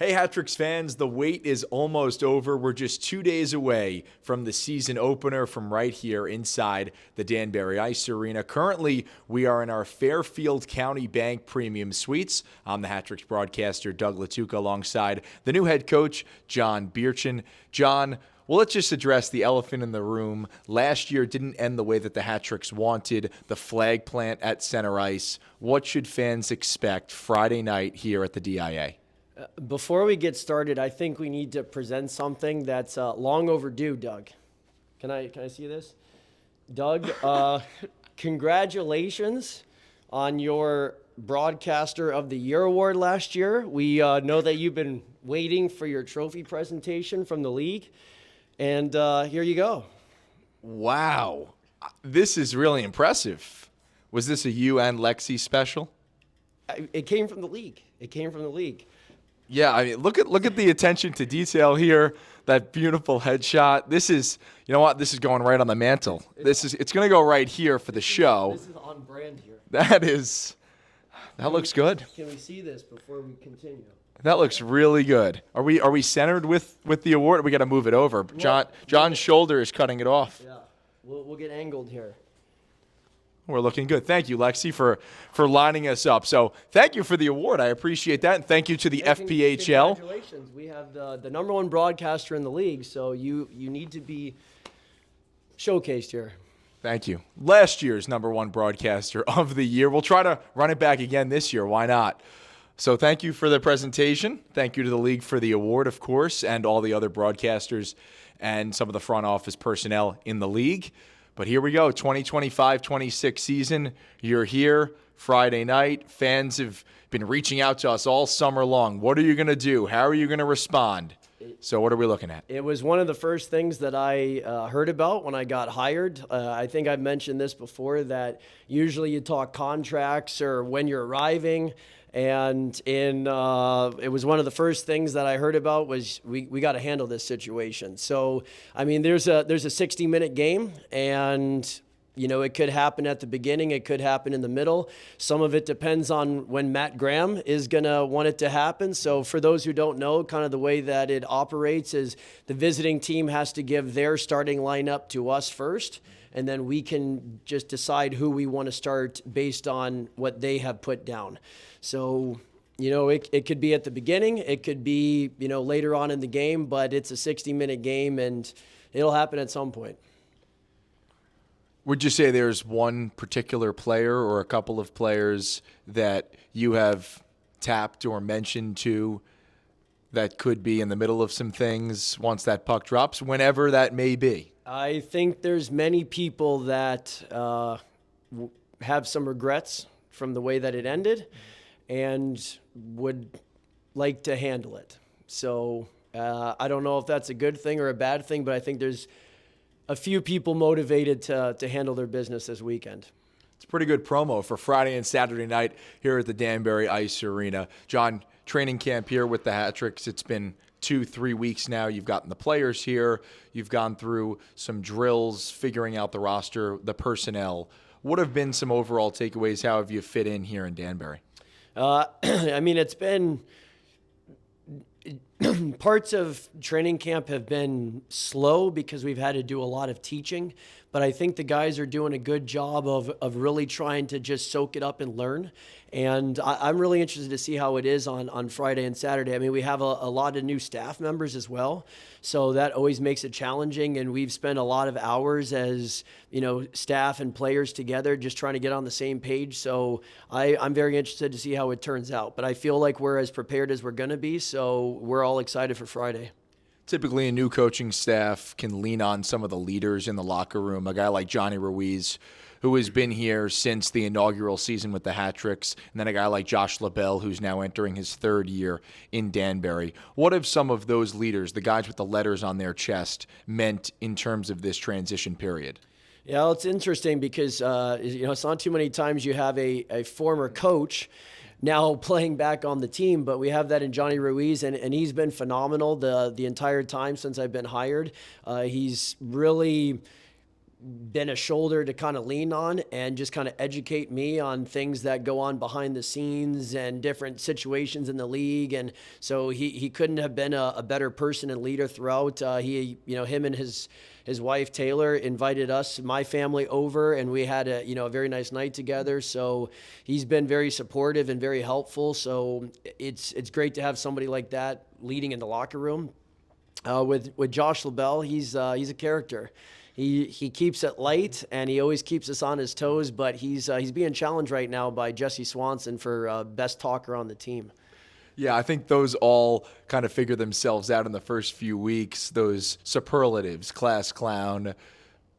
Hey, Hat-Tricks fans, the wait is almost over. We're just 2 days away from the season opener from right here inside the Danbury Ice Arena. Currently, we are in our Fairfield County Bank Premium Suites. I'm the Hat-Tricks broadcaster, Doug Lattuca, alongside the new head coach, John Bierchen. John, well, let's just address the elephant in the room. Last year didn't end the way that the Hat-Tricks wanted, the flag plant at center ice. What should fans expect Friday night here at the DIA? Before we get started, I think we need to present something that's long overdue, Doug. Can I see this? Doug, congratulations on your Broadcaster of the Year award last year. We know that you've been waiting for your trophy presentation from the league, and here you go. Wow. This is really impressive. Was this a you and Lexi special? It came from the league. Yeah, I mean, look at the attention to detail here. That beautiful headshot. This is, you know what? This is going right on the mantle. It's going to go right here for the show. This is on brand here. That looks good. Can we see this before we continue? That looks really good. Are we centered with the award? We got to move it over. John's shoulder is cutting it off. Yeah, we'll get angled here. We're looking good. Thank you, Lexi, for lining us up. So thank you for the award. I appreciate that. And thank you to the FPHL. Congratulations. We have the number one broadcaster in the league, so you need to be showcased here. Thank you. Last year's number one broadcaster of the year. We'll try to run it back again this year. Why not? So thank you for the presentation. Thank you to the league for the award, of course, and all the other broadcasters and some of the front office personnel in the league. But here we go, 2025-26 season. You're here Friday night. Fans have been reaching out to us all summer long. What are you going to do? How are you going to respond? So what are we looking at? It was one of the first things that I heard about when I got hired. I think I've mentioned this before, that usually you talk contracts or when you're arriving. And it was one of the first things that I heard about was we got to handle this situation. So, I mean, there's a 60-minute game, and you know, it could happen at the beginning, it could happen in the middle. Some of it depends on when Matt Graham is going to want it to happen. So for those who don't know, kind of the way that it operates is the visiting team has to give their starting lineup to us first, and then we can just decide who we want to start based on what they have put down. So, you know, it could be at the beginning, it could be, you know, later on in the game, but it's a 60-minute game, and it'll happen at some point. Would you say there's one particular player or a couple of players that you have tapped or mentioned to that could be in the middle of some things once that puck drops, whenever that may be? I think there's many people that have some regrets from the way that it ended and would like to handle it. So I don't know if that's a good thing or a bad thing, but I think there's a few people motivated to handle their business this weekend. It's a pretty good promo for Friday and Saturday night here at the Danbury Ice Arena. John, training camp here with the Hat-Tricks. It's been 2-3 weeks now. You've gotten the players here. You've gone through some drills, figuring out the roster, the personnel. What have been some overall takeaways? How have you fit in here in Danbury? I mean, it's been parts of training camp have been slow because we've had to do a lot of teaching, but I think the guys are doing a good job of really trying to just soak it up and learn. And I'm really interested to see how it is on Friday and Saturday. I mean, we have a lot of new staff members as well, so that always makes it challenging. And we've spent a lot of hours as, you know, staff and players together just trying to get on the same page. So I'm very interested to see how it turns out. But I feel like we're as prepared as we're going to be, so we're all excited for Friday. Typically, a new coaching staff can lean on some of the leaders in the locker room, a guy like Johnny Ruiz, who has been here since the inaugural season with the Hat-Tricks, and then a guy like Josh LaBelle, who's now entering his third year in Danbury. What have some of those leaders, the guys with the letters on their chest, meant in terms of this transition period? Yeah, well, it's interesting because, you know, it's not too many times you have a former coach now playing back on the team, but we have that in Johnny Ruiz, and he's been phenomenal the entire time since I've been hired. He's really been a shoulder to kind of lean on and just kind of educate me on things that go on behind the scenes and different situations in the league. And so he couldn't have been a better person and leader throughout. Him and his wife Taylor invited us, my family, over, and we had a very nice night together. So he's been very supportive and very helpful. So it's great to have somebody like that leading in the locker room. With Josh LaBelle, he's a character. He keeps it light, and he always keeps us on his toes, but he's being challenged right now by Jesse Swanson for best talker on the team. Yeah, I think those all kind of figure themselves out in the first few weeks. Those superlatives, class clown,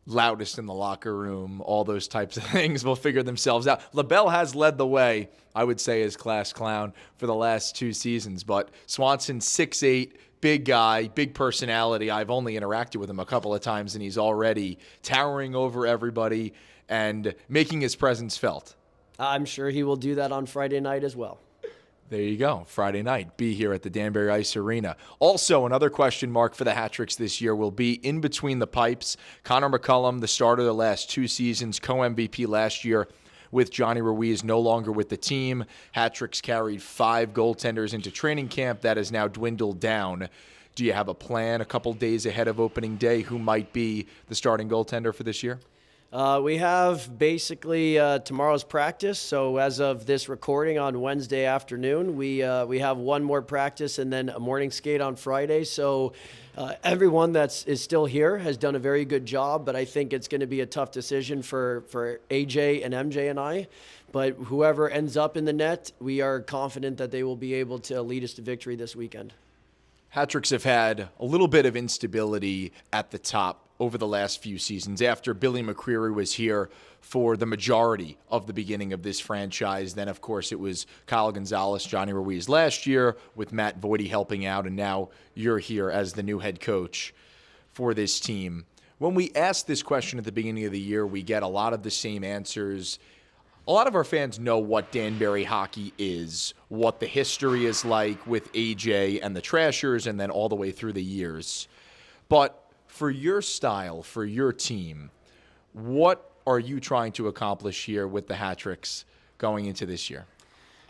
loudest in the locker room, all those types of things will figure themselves out. LaBelle has led the way, I would say, as class clown for the last 2 seasons, but Swanson, 6'8", big guy, big personality. I've only interacted with him a couple of times, and he's already towering over everybody and making his presence felt. I'm sure he will do that on Friday night as well. There you go. Friday night. Be here at the Danbury Ice Arena. Also, another question mark for the Hat-Tricks this year will be in between the pipes. Connor McCullum, the starter the last 2 seasons, co-MVP last year with Johnny Ruiz, no longer with the team. Hat-Tricks carried 5 goaltenders into training camp. That has now dwindled down. Do you have a plan a couple days ahead of opening day who might be the starting goaltender for this year? We have basically tomorrow's practice. So as of this recording on Wednesday afternoon, we have one more practice and then a morning skate on Friday. So everyone is still here has done a very good job, but I think it's going to be a tough decision for AJ and MJ and I. But whoever ends up in the net, we are confident that they will be able to lead us to victory this weekend. Hat-Tricks have had a little bit of instability at the top over the last few seasons after Billy McCreary was here for the majority of the beginning of this franchise. Then, of course, it was Kyle Gonzalez, Johnny Ruiz last year with Matt Voidy helping out, and now you're here as the new head coach for this team. When we ask this question at the beginning of the year, we get a lot of the same answers. A lot of our fans know what Danbury hockey is, what the history is like with AJ and the Trashers, and then all the way through the years. But for your style, for your team, what are you trying to accomplish here with the Hat-Tricks going into this year?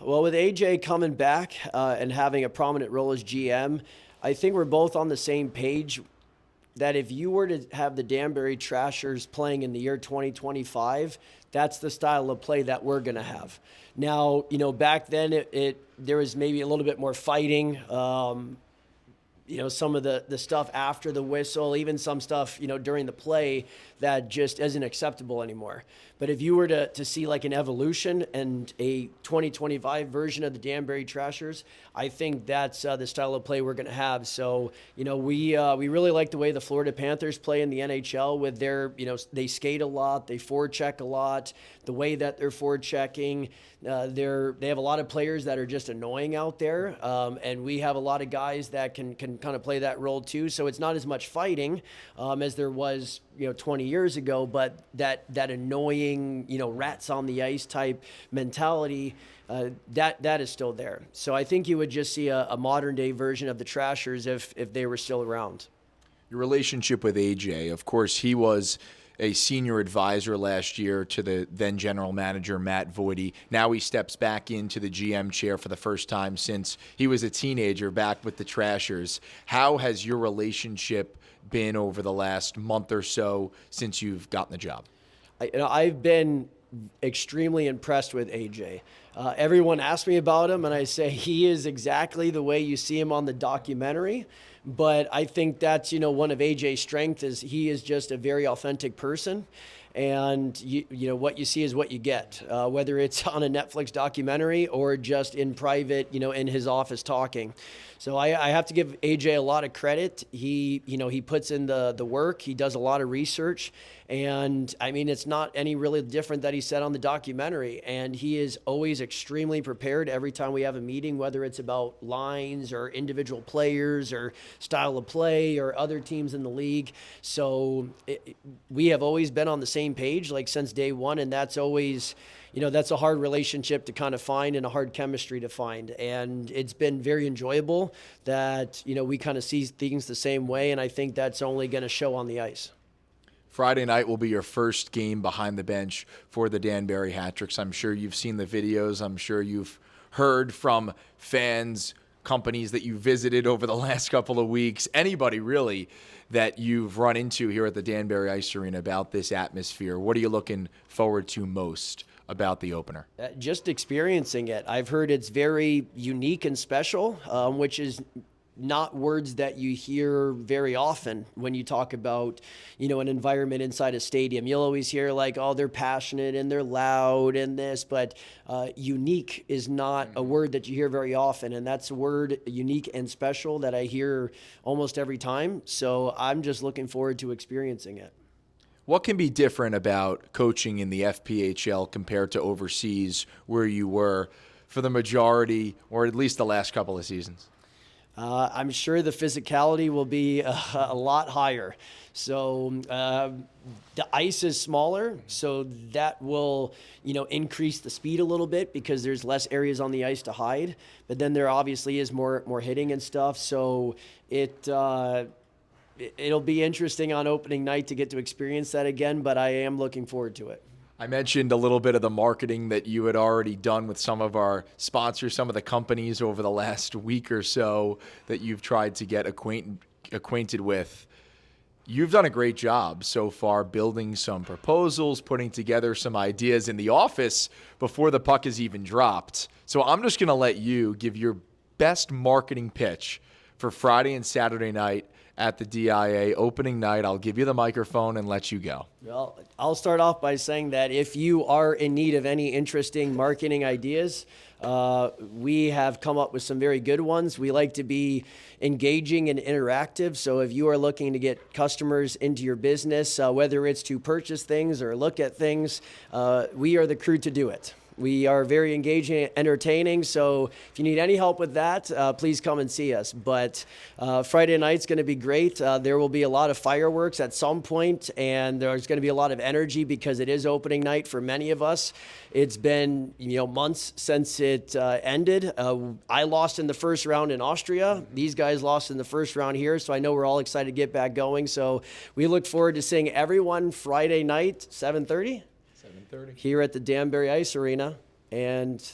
Well, with AJ coming back and having a prominent role as GM, I think we're both on the same page that if you were to have the Danbury Trashers playing in the year 2025, that's the style of play that we're going to have. Now, back then there was maybe a little bit more fighting. Some of the stuff after the whistle, even some stuff, during the play that just isn't acceptable anymore. But if you were to see like an evolution and a 2025 version of the Danbury Trashers, I think that's the style of play we're going to have. So, we really like the way the Florida Panthers play in the NHL with their, they skate a lot, they forecheck a lot, the way that they're forechecking. They have a lot of players that are just annoying out there, and we have a lot of guys that can kind of play that role too. So it's not as much fighting as there was 20 years ago, but that annoying rats on the ice type mentality that is still there. So I think you would just see a modern day version of the Trashers if they were still around. Your relationship with AJ, of course, he was a senior advisor last year to the then general manager, Matt Voidy. Now he steps back into the GM chair for the first time since he was a teenager back with the Trashers. How has your relationship been over the last month or so since you've gotten the job? I've been extremely impressed with AJ. Everyone asks me about him, and I say he is exactly the way you see him on the documentary. But I think that's, one of AJ's strengths is he is just a very authentic person. And, what you see is what you get, whether it's on a Netflix documentary or just in private, in his office talking. So I have to give AJ a lot of credit. He puts in the work. He does a lot of research. And, it's not any really different that he said on the documentary. And he is always extremely prepared every time we have a meeting, whether it's about lines or individual players or style of play or other teams in the league. So we have always been on the same page, like since day one. And that's always, that's a hard relationship to kind of find and a hard chemistry to find. And it's been very enjoyable that, we kind of see things the same way. And I think that's only going to show on the ice. Friday night will be your first game behind the bench for the Danbury Hat-Tricks. I'm sure you've seen the videos. I'm sure you've heard from fans, companies that you visited over the last couple of weeks, anybody really that you've run into here at the Danbury Ice Arena about this atmosphere. What are you looking forward to most about the opener? Just experiencing it. I've heard it's very unique and special, which is not words that you hear very often when you talk about, an environment inside a stadium. You'll always hear like, oh, they're passionate and they're loud and this, but unique is not a word that you hear very often. And that's a word, unique and special, that I hear almost every time. So I'm just looking forward to experiencing it. What can be different about coaching in the FPHL compared to overseas where you were for the majority, or at least the last couple of seasons? I'm sure the physicality will be a lot higher. So the ice is smaller, so that will, increase the speed a little bit because there's less areas on the ice to hide. But then there obviously is more hitting and stuff. So it'll be interesting on opening night to get to experience that again, but I am looking forward to it. I mentioned a little bit of the marketing that you had already done with some of our sponsors, some of the companies over the last week or so that you've tried to get acquainted with. You've done a great job so far building some proposals, putting together some ideas in the office before the puck is even dropped. So I'm just going to let you give your best marketing pitch for Friday and Saturday night at the DIA opening night. I'll give you the microphone and let you go. Well, I'll start off by saying that if you are in need of any interesting marketing ideas, we have come up with some very good ones. We like to be engaging and interactive. So if you are looking to get customers into your business, whether it's to purchase things or look at things, we are the crew to do it. We are very engaging and entertaining, so if you need any help with that, please come and see us. But Friday night's going to be great. There will be a lot of fireworks at some point, and there's going to be a lot of energy because it is opening night for many of us. It's been months since it ended. I lost in the first round in Austria. These guys lost in the first round here, so I know we're all excited to get back going. So we look forward to seeing everyone Friday night, 7:30? Here at the Danbury Ice Arena, and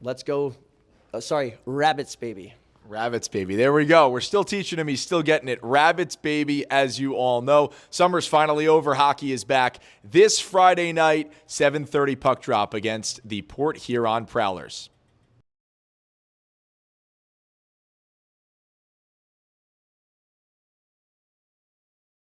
let's go. Rabbits, baby. Rabbits, baby. There we go. We're still teaching him. He's still getting it. Rabbits, baby, as you all know. Summer's finally over. Hockey is back this Friday night, 7:30 puck drop against the Port Huron Prowlers.